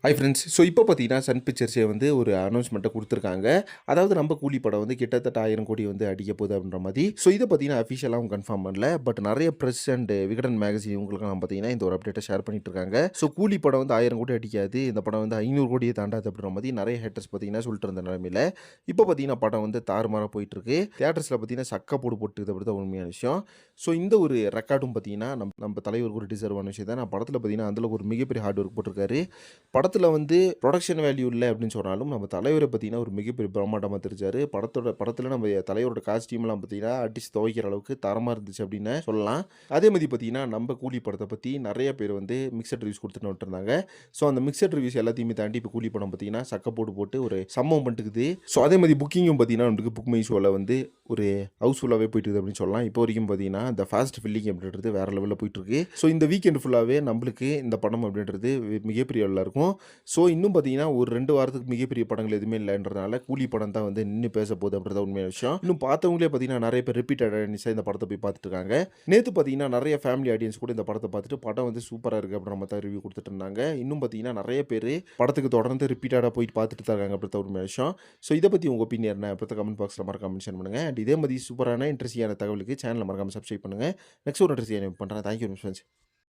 Hi friends. So இப்போ பார்த்தீங்கன்னா, Sun பிக்சர்ஸே வந்து ஒரு அனௌன்ஸ்மெண்ட்ட குடுத்துருக்காங்க. அதாவது நம்ம கூலி படம் வந்து கிட்டத்தட்ட 1000 கோடி வந்து அடிக்கப் போகுது அப்படின்ற மாரி. ஸோ இத பார்த்தீங்கன்னா, அஃபிஷியலா அவங்க கன்ஃபார்ம் பண்ணல. பட் நெறைய பிரஸ் அண்ட் விகடன் மேகசின் இவங்களுக்கெல்லாம் பார்த்தீங்கன்னா, இந்த ஒரு அப்டேட்ட ஷேர் பண்ணிட்டு இருக்காங்க. ஸோ கூலி படம் வந்து 1000 கோடி அடிக்காது. இந்த படம் வந்து 500 கோடியே தாண்டாது அப்படின்ற மாரி நெறைய ஹேட்டர்ஸ் பார்த்தீங்கன்னா சொல்லிட்டு இருந்த நிலைமையில, இப்போ பார்த்தீங்கன்னா படம் வந்து தாறுமாறா போயிட்டுருக்கு. தியேட்டர்ஸ்ல பார்த்தீங்கன்னா சக்க போடு போட்டுருக்குது அப்படி தான் உண்மையான விஷயம். ஸோ இந்த ஒரு ரெக்கார்டும் பார்த்தீங்கன்னா, நம்ம தலைவருக்கு ஒரு டிசர்வான விஷயம் தான். நான் படத்தில பார்த்தீங்கன்னா, அந்த அளவுக்கு ஒரு மிகப்பெரிய ஹார்ட் ஒர்க் போட்டிருக்காரு. படத்தில வந்து புரொடக்ஷன் வேல்யூ இல்ல அப்படின்னு சொன்னாலும், நம்ம தலைவர பார்த்தீங்கன்னா, ஒரு மிகப்பெரிய பிரம்மாண்டமா தெரிஞ்சாரு. படத்தில நம்ம தலைவரோட காஸ்டியூம்லாம் பார்த்தீங்கன்னா, அடிச்சு துவைக்கிற அளவுக்கு தரமா இருந்துச்சு அப்படின்னு சொல்லலாம். அதே மாரி பார்த்தீங்கன்னா, நம்ம கூலி படத்த பத்தி நெறைய பேர் வந்து மிக்ஸட் ரிவ்யூஸ் குடுத்துட்டு வந்துட்டுருந்தாங்க. ஸோ அந்த மிக்ஸட் ரிவ்யூஸ் எல்லாத்தையுமே தாண்டி இப்போ கூலி படம் பார்த்தீங்கன்னா, சக்கப்போடு போட்டு ஒரு சம்பவம் பண்ணிட்டுருக்குது. ஸோ அதே மாரி புக்கிங்கும் பார்த்தீங்கன்னா, நமக்கு புக் மை ஷோல வந்து ஒரு ஹவுஸ்ஃபுல்லாவே போயிட்டுருக்குது அப்படின்னு சொல்லலாம். இப்போ வரைக்கும் பார்த்தீங்கன்னா, இந்த ஃபாஸ்ட் ஃபில்லிங் அப்படின்றது வேற லெவல்ல போயிட்டுருக்கு. ஸோ இந்த வீக்கெண்ட் ஃபுல்லாவே நம்மளுக்கு இந்த படம் அப்படின்றது மிகப்பெரிய லெவல்ல இருக்கும். ஸோ இன்னும் பார்த்தீங்கன்னா, ஒரு 2 வாரத்துக்கு மிகப்பெரிய படங்கள் எதுவுமே இல்லன்றதுனால, கூலி படம் தான் வந்து நின்னு பேசப்போகுது அப்படின்றது உண்மையான விஷயம். இன்னும் பார்த்தவங்களே பார்த்தீங்கன்னா, நெறைய பேர் ரிப்பீட் ஆடியன்ஸா இந்த படத்த போய் பார்த்துட்டு இருக்காங்க. நேத்து பார்த்தீங்கன்னா, நெறைய ஃபேமிலி ஆடியன்ஸ் கூட இந்த படத்த பார்த்துட்டு, படம் வந்து சூப்பரா இருக்கு அப்படின்ற மாரி தான் ரிவ்யூ குடுத்துட்டு இருந்தாங்க. இன்னும் பார்த்தீங்கன்னா, நெறைய பேரு படத்துக்கு தொடர்ந்து ரிப்பீட்டடா போயிட்டு பார்த்துட்டு தான் இருக்காங்க அப்படின்றது உண்மையான விஷயம். ஸோ இத பத்தி உங்க ஒப்பீனியன் என்ன? அப்படின்றத கமெண்ட் பாக்ஸ்ல மறக்காம மென்ஷன் பண்ணுங்க. அண்ட் இதே மாரி சூப்பரான இன்ட்ரஸ்டிங்கான தகவலுக்கு சேனல மறக்காம சப்ஸ்கிரைப் பண்ணுங்க. நெக்ஸ்ட் ஒரு இன்ட்ரஸ்டிங்கான பண்றேன். Thank you friends.